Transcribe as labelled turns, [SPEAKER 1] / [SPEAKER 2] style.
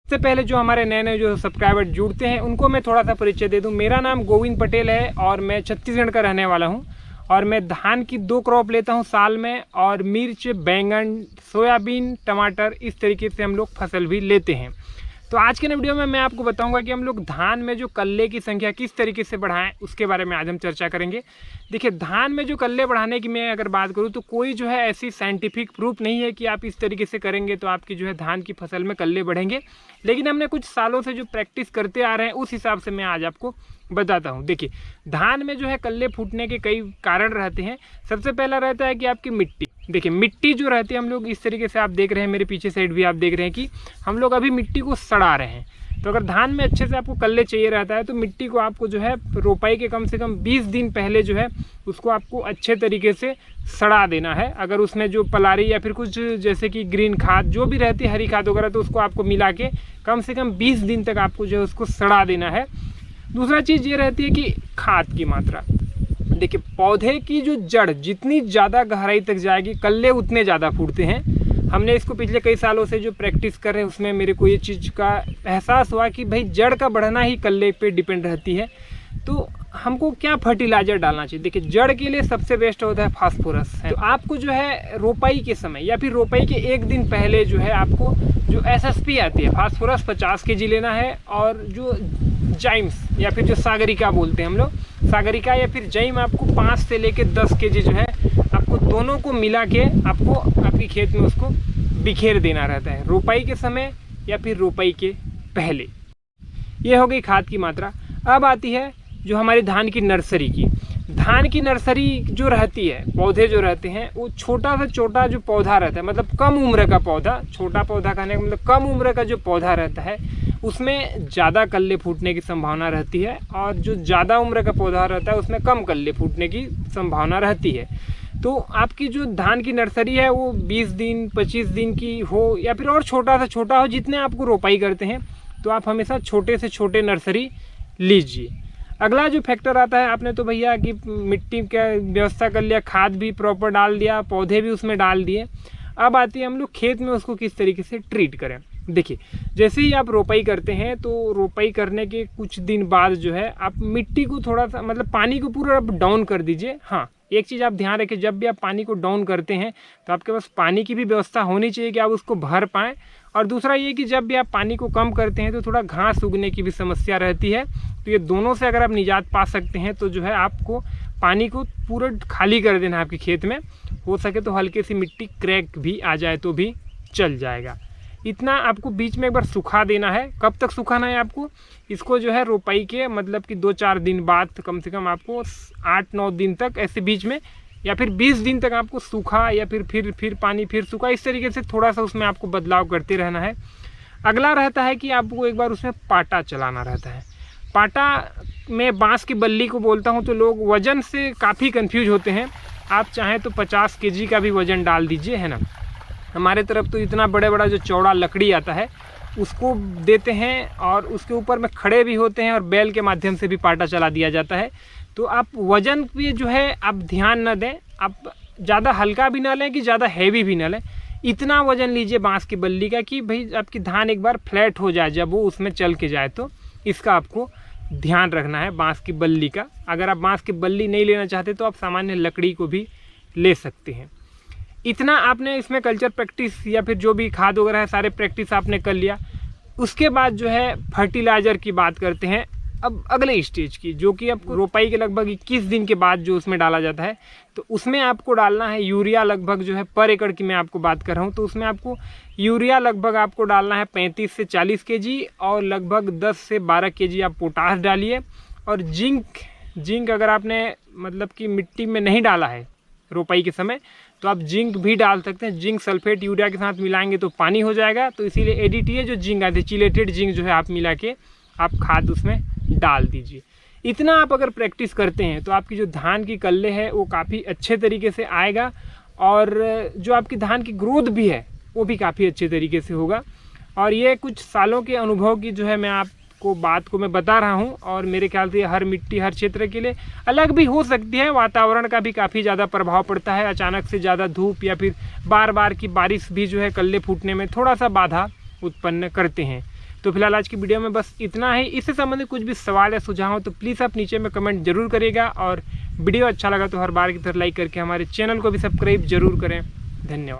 [SPEAKER 1] सबसे पहले जो हमारे नए नए जो सब्सक्राइबर जुड़ते हैं उनको मैं थोड़ा सा परिचय दे दूं। मेरा नाम गोविंद पटेल है और मैं छत्तीसगढ़ का रहने वाला हूं और मैं धान की 2 क्रॉप लेता हूं साल में, और मिर्च, बैंगन, सोयाबीन, टमाटर, इस तरीके से हम लोग फसल भी लेते हैं। तो आज के वीडियो में मैं आपको बताऊंगा कि हम लोग धान में जो कल्ले की संख्या किस तरीके से बढ़ाएं, उसके बारे में आज हम चर्चा करेंगे। देखिए, धान में जो कल्ले बढ़ाने की मैं अगर बात करूं तो कोई जो है ऐसी साइंटिफिक प्रूफ नहीं है कि आप इस तरीके से करेंगे तो आपकी जो है धान की फसल में कल्ले बढ़ेंगे, लेकिन हमने कुछ सालों से जो प्रैक्टिस करते आ रहे हैं उस हिसाब से मैं आज आपको बताता हूं। देखिए, धान में जो है कल्ले फूटने के कई कारण रहते हैं। सबसे पहला रहता है कि आपकी मिट्टी। देखिए, मिट्टी जो रहती है, हम लोग इस तरीके से आप देख रहे हैं, मेरे पीछे साइड भी आप देख रहे हैं कि हम लोग अभी मिट्टी को सड़ा रहे हैं। तो अगर धान में अच्छे से आपको कल्ले चाहिए रहता है तो मिट्टी को आपको जो है रोपाई के कम से कम 20 दिन पहले जो है उसको आपको अच्छे तरीके से सड़ा देना है। अगर उसमें जो पलारी या फिर कुछ जैसे कि ग्रीन खाद जो भी रहती है, हरी खाद वगैरह, तो उसको आपको मिला के कम से कम 20 दिन तक आपको जो है उसको सड़ा देना है। दूसरा चीज़ ये रहती है कि खाद की मात्रा। देखिए, पौधे की जो जड़ जितनी ज़्यादा गहराई तक जाएगी, कल्ले उतने ज़्यादा फूटते हैं। हमने इसको पिछले कई सालों से जो प्रैक्टिस कर रहे हैं उसमें मेरे को ये चीज़ का एहसास हुआ कि भाई जड़ का बढ़ना ही कल्ले पे डिपेंड रहती है। तो हमको क्या फर्टिलाइज़र डालना चाहिए? देखिए, जड़ के लिए सबसे बेस्ट होता है फास्फोरस। तो आपको जो है रोपाई के समय या फिर रोपाई के 1 दिन पहले जो है आपको जो SSP आती है, फास्फोरस 50 kg लेना है, और जो जाइम्स या फिर जो सागरिका बोलते हैं हम लोग, सागरिका या फिर जाइम आपको 5 से लेकर 10 kg जो है आपको दोनों को मिला के आपको आपके खेत में उसको बिखेर देना रहता है, रोपाई के समय या फिर रोपाई के पहले। ये हो गई खाद की मात्रा। अब आती है जो हमारी धान की नर्सरी की। धान की नर्सरी जो रहती है, पौधे जो रहते हैं, वो छोटा से छोटा जो पौधा रहता है, मतलब कम उम्र का पौधा, छोटा पौधा कहने का मतलब कम उम्र का जो पौधा रहता है उसमें ज़्यादा कल्ले फूटने की संभावना रहती है, और जो ज़्यादा उम्र का पौधा रहता है उसमें कम कल्ले फूटने की संभावना रहती है। तो आपकी जो धान की नर्सरी है वो 20 दिन 25 दिन की हो या फिर और छोटा से छोटा हो, जितने आपको रोपाई करते हैं, तो आप हमेशा छोटे से छोटे नर्सरी लीजिए। अगला जो फैक्टर आता है, आपने तो भैया कि मिट्टी का व्यवस्था कर लिया, खाद भी प्रॉपर डाल दिया, पौधे भी उसमें डाल दिए। अब आती है हम लोग खेत में उसको किस तरीके से ट्रीट करें। देखिए, जैसे ही आप रोपाई करते हैं तो रोपाई करने के कुछ दिन बाद जो है आप मिट्टी को थोड़ा सा, मतलब पानी को पूरा आप डाउन कर दीजिए। हाँ, एक चीज़ आप ध्यान रखें, जब भी आप पानी को डाउन करते हैं तो आपके पास पानी की भी व्यवस्था होनी चाहिए कि आप उसको भर पाएँ। और दूसरा ये कि जब भी आप पानी को कम करते हैं तो थोड़ा घास उगने की भी समस्या रहती है। तो ये दोनों से अगर आप निजात पा सकते हैं तो जो है आपको पानी को पूरा खाली कर देना है आपके खेत में। हो सके तो हल्की सी मिट्टी क्रैक भी आ जाए तो भी चल जाएगा। इतना आपको बीच में एक बार सुखा देना है। कब तक सुखाना है आपको? इसको जो है रोपाई के मतलब कि 2-4 दिन बाद कम से कम आपको 8-9 दिन तक ऐसे बीच में, या फिर 20 दिन तक आपको सूखा, या फिर पानी, फिर सूखा, इस तरीके से थोड़ा सा उसमें आपको बदलाव करते रहना है। अगला रहता है कि आपको एक बार उसमें पाटा चलाना रहता है। पाटा में बांस की बल्ली को बोलता हूँ, तो लोग वज़न से काफ़ी कंफ्यूज होते हैं। आप चाहें तो 50 kg का भी वज़न डाल दीजिए, है ना। हमारे तरफ तो इतना बड़ा जो चौड़ा लकड़ी आता है उसको देते हैं, और उसके ऊपर में खड़े भी होते हैं, और बैल के माध्यम से भी पाटा चला दिया जाता है। तो आप वज़न पे जो है आप ध्यान न दें, आप ज़्यादा हल्का भी ना लें कि ज़्यादा हैवी भी ना लें। इतना वज़न लीजिए बांस की बल्ली का कि भाई आपकी धान एक बार फ्लैट हो जाए जब वो उसमें चल के जाए। तो इसका आपको ध्यान रखना है बांस की बल्ली का। अगर आप बांस की बल्ली नहीं लेना चाहते तो आप सामान्य लकड़ी को भी ले सकते हैं। इतना आपने इसमें कल्चर प्रैक्टिस या फिर जो भी खाद वगैरह है सारे प्रैक्टिस आपने कर लिया। उसके बाद जो है फर्टिलाइज़र की बात करते हैं अब अगले स्टेज की, जो कि आपको रोपाई के लगभग 21 दिन के बाद जो उसमें डाला जाता है। तो उसमें आपको डालना है यूरिया, लगभग जो है पर एकड़ की मैं आपको बात कर रहा हूँ, तो उसमें आपको यूरिया लगभग आपको डालना है 35 से 40 kg, और लगभग 10 से 12 kg आप पोटास डालिए। और जिंक अगर आपने मतलब कि मिट्टी में नहीं डाला है रोपाई के समय तो आप जिंक भी डाल सकते हैं। जिंक सल्फेट यूरिया के साथ मिलाएंगे तो पानी हो जाएगा, तो इसीलिए ADTA जो जिंक आती है, चिलेटेड जिंक, जो है आप मिला के आप खाद उसमें डाल दीजिए। इतना आप अगर प्रैक्टिस करते हैं तो आपकी जो धान की कल्ले है वो काफ़ी अच्छे तरीके से आएगा, और जो आपकी धान की ग्रोथ भी है वो भी काफ़ी अच्छे तरीके से होगा। और ये कुछ सालों के अनुभव की जो है मैं आपको बात को मैं बता रहा हूँ, और मेरे ख्याल से हर मिट्टी हर क्षेत्र के लिए अलग भी हो सकती है। वातावरण का भी काफ़ी ज़्यादा प्रभाव पड़ता है, अचानक से ज़्यादा धूप या फिर बार बार की बारिश भी जो है कल्ले फूटने में थोड़ा सा बाधा उत्पन्न करते हैं। तो फिलहाल आज की वीडियो में बस इतना है। इससे संबंधित कुछ भी सवाल या सुझाव हो तो प्लीज़ आप नीचे में कमेंट जरूर करिएगा, और वीडियो अच्छा लगा तो हर बार की तरह लाइक करके हमारे चैनल को भी सब्सक्राइब जरूर करें। धन्यवाद।